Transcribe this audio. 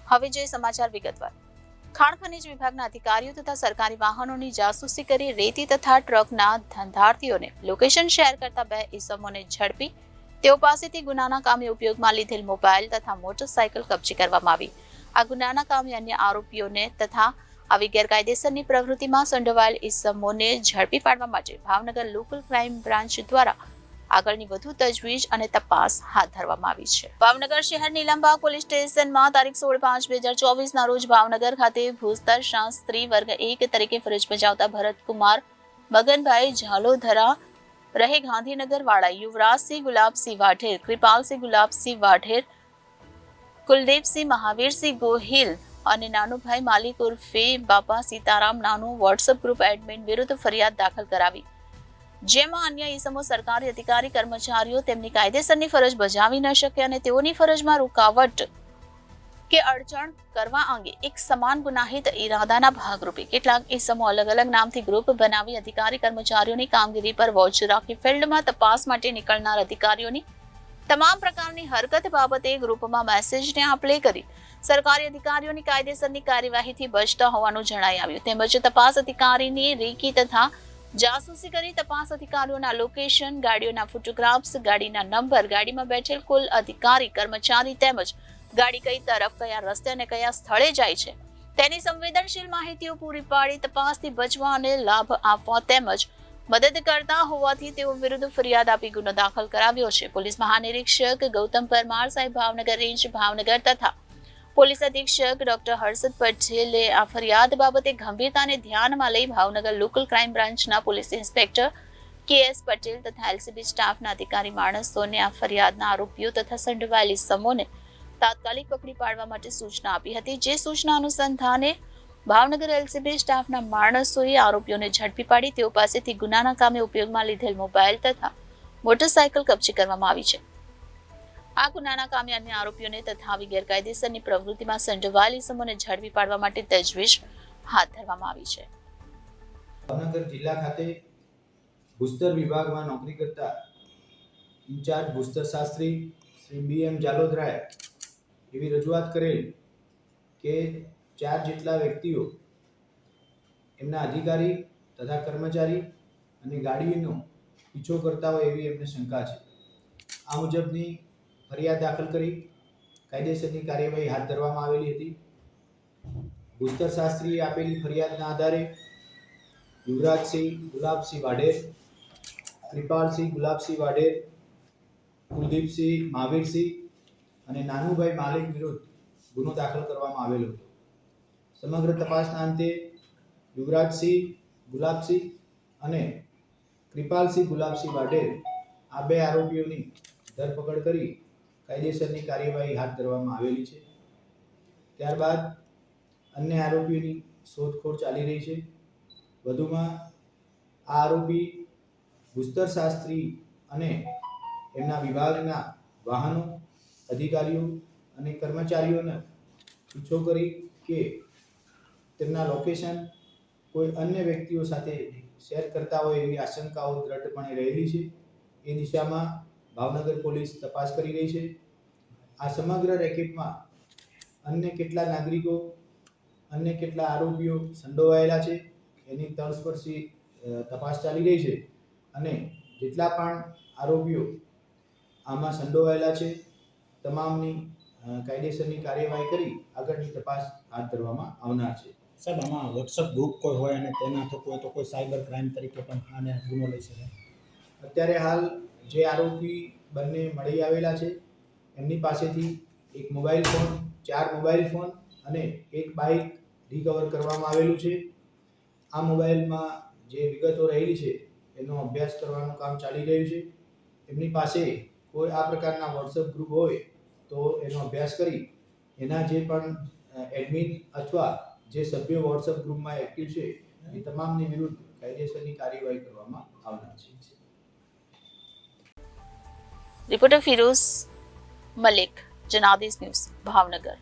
હવે જોઈએ સમાચાર વિગતવાર. ખાણ ખનીજ વિભાગના અધિકારીઓ તથા સરકારી વાહનોની જાસૂસી કરી રેતી તથા ટ્રકના ધંધાર્થીઓને લોકેશન શેર કરતા 2 ઇસમોને ઝડપી તેઓ પાસેથી ગુનાના કામે ઉપયોગમાં લીધેલ મોબાઈલ તથા મોટરસાયકલ કબજે કરવામાં આવી. આ ગુનાના કામે અન્ય આરોપીઓને તથા આવી ગેરકાયદેસરની પ્રવૃત્તિમાં સંડોવાયેલ ઇસમોને ઝડપી પાડવા માટે ભાવનગર લોકલ ક્રાઇમ બ્રાન્ચ દ્વારા આગળની વધુ તજવીજ અને તપાસ હાથ ધરવામાં આવી છે. ભાવનગર શહેર નીલમબાગ પોલીસ સ્ટેશનમાં તારીખ 16/5/2024 ના રોજ ભાવનગર ખાતે ભૂસ્તર શાસ્ત્રી વર્ગ 1 તરીકે ફરજ બજાવતા ભરતકુમાર મગનભાઈ ઝાલોધરા રહે ગાંધીનગર વાળા યુવરાજસિંહ ગુલાબસિંહ વાઢેર, કૃપાલસિંહ ગુલાબસિંહ વાઢેર, કુલદીપસિંહ મહાવીરસિંહ ગોહિલ અને નાનુભાઈ માલિક ઉર્ફે બાપા સીતારામ નાનુ વોટ્સએપ ગ્રુપ એડમિન વિરુદ્ધ ફરિયાદ દાખલ કરાવી, જેમાં અન્ય ઇસમો સરકારી અધિકારી કર્મચારીઓ તેમની કાયદેસરની ફરજ બજાવી ન શકે અને તેઓની ફરજમાં રૂકાવટ કે અડચણ કરવા અંગે એક સમાન ગુનાહિત ઈરાદાના ભાગરૂપે કેટલાક ઇસમો અલગ અલગ નામથી ગ્રુપ બનાવી અધિકારી કર્મચારીઓની કામગીરી પર વોચ રાખી ફિલ્ડમાં તપાસ માટે નીકળનાર અધિકારીઓની તમામ પ્રકારની હરકત બાબતે ગ્રુપમાં મેસેજને આપલે કરી સરકારી અધિકારીઓની કાયદેસરની કાર્યવાહીથી બચતા હોવાનું જણાઈ આવ્યું. તેમજ તપાસ અધિકારીની રેકી તથા જાસૂસી કરી તપાસ અધિકારીઓના લોકેશન, ગાડીઓના ફોટોગ્રાફ્સ, ગાડીના નંબર, ગાડીમાં બેઠેલ કુલ અધિકારી કર્મચારી તેમજ ગાડી કઈ તરફ, કયા રસ્તે અને કયા સ્થળે જાય છે તેની સંવેદનશીલ માહિતીઓ પૂરી પાડી તપાસથી બચવા અને લાભ આપવા તેમજ મદદ કરતા હોવાથી તેઓ વિરુદ્ધ ફરિયાદ આપી ગુનો દાખલ કરાવ્યો છે. પોલીસ મહાનિરીક્ષક ગૌતમ પરમાર સાહેબ ભાવનગર રેન્જ ભાવનગર તથા પોલીસ અધિક્ષક ડોક્ટર હર્ષદ પટેલે આ ફરિયાદ બાબતે ગંભીરતાને ધ્યાનમાં લઈ ભાવનગર લોકલ ક્રાઇમ બ્રાન્ચના પોલીસ ઇન્સ્પેક્ટર કે.એસ. પટેલ તથા એલસીબી સ્ટાફના અધિકારી માણસોને આ ફરિયાદના આરોપીઓ તથા સંડોવાયેલ ઇસમોને તાત્કાલિક પકડી પાડવા માટે સૂચના આપી હતી. જે સૂચના અનુસંધાને ભાવનગર એલસીબી સ્ટાફના માણસોએ આરોપીઓને ઝડપી પાડી તેઓ પાસેથી ગુનાના કામે ઉપયોગમાં લીધેલ મોબાઈલ તથા મોટરસાયકલ કબજે કરવામાં આવી છે. આ ગુનાના કામે અન્ય આરોપીઓને તથા આવી ગેરકાયદેસરની પ્રવૃત્તિમાં સંડોવાયેલ ઇસમોને ઝડપી પાડવા માટે તજવીજ હાથ ધરવામાં આવી છે. ભાવનગર જિલ્લા ખાતે ભૂસ્તર વિભાગમાં નોકરી કરતા ઇન્ચાર્જ ભૂસ્તર શાસ્ત્રી શ્રી બી.એમ. જાલોદરાએ એવી રજૂઆત કરેલ કે 4 જેટલા વ્યક્તિઓ એમના અધિકારી તથા કર્મચારી અને ગાડીનો પીછો કરતા હોય એવી એમને શંકા છે. આ મુજબની ફરિયાદ દાખલ કરી કાયદેસરની કાર્યવાહી હાથ ધરવામાં આવેલી હતી. ભૂસ્તર શાસ્ત્રીએ આપેલી ફરિયાદના આધારે યુવરાજસિંહ ગુલાબસિંહ વાઢેર, કૃપાલસિંહ ગુલાબસિંહ વાઢેર, કુલદીપસિંહ મહાવીરસિંહ અને નાનુભાઈ માલિક વિરુદ્ધ ગુનો દાખલ કરવામાં આવેલો હતો. સમગ્ર તપાસના અંતે યુવરાજસિંહ ગુલાબસિંહ અને કૃપાલસિંહ ગુલાબસિંહ વાઢેર આ 2 આરોપીઓની ધરપકડ કરી કાયદેસરની કાર્યવાહી હાથ ધરવામાં આવેલી છે. ત્યારબાદ અન્ય આરોપીઓની શોધખોળ ચાલી રહી છે. વધુમાં આ આરોપી ભૂસ્તર શાસ્ત્રી અને એમના વિભાગના વાહનો, અધિકારીઓ અને કર્મચારીઓને પીછો કરી કે તેમના લોકેશન કોઈ અન્ય વ્યક્તિઓ સાથે શેર કરતા હોય એવી આશંકાઓ દ્રઢપણે રહેલી છે. એ દિશામાં ભાવનગર પોલીસ તપાસ કરી રહી છે. આ સમગ્ર રેકેટમાં અન્ય કેટલા નાગરિકો, અન્ય કેટલા આરોપીઓ સંડોવાયેલા છે એની તલસ્પર્શી તપાસ ચાલી રહી છે અને જેટલા પણ આરોપીઓ આમાં સંડોવાયેલા છે તમામની કાયદેસરની કાર્યવાહી કરી આગળની તપાસ હાથ ધરવામાં આવનાર છે. સાહેબ, આમાં વોટ્સઅપ ગ્રુપ કોઈ હોય અને તેના થકો હોય તો કોઈ સાયબર ક્રાઇમ તરીકે પણ આને ગુનો લઈ શકે? અત્યારે હાલ જે આરોપી બંને મળી આવેલા છે એમની પાસેથી એક મોબાઈલ ફોન, 4 મોબાઈલ ફોન અને એક બાઇક રિકવર કરવામાં આવેલું છે. આ મોબાઈલમાં જે વિગતો રહેલી છે એનો અભ્યાસ કરવાનું કામ ચાલી રહ્યું છે. એમની પાસે કોઈ આ પ્રકારના વોટ્સઅપ ગ્રુપ હોય તો એનો અભ્યાસ કરી એના જે પણ એડમિન અથવા જે સભ્યો વોટ્સઅપ ગ્રુપમાં એક્ટિવ છે એ તમામની વિરુદ્ધ કાયદેસરની કાર્યવાહી કરવામાં આવનાર છે. Reporter Firoz Malik, Janadesh news, Bhavnagar.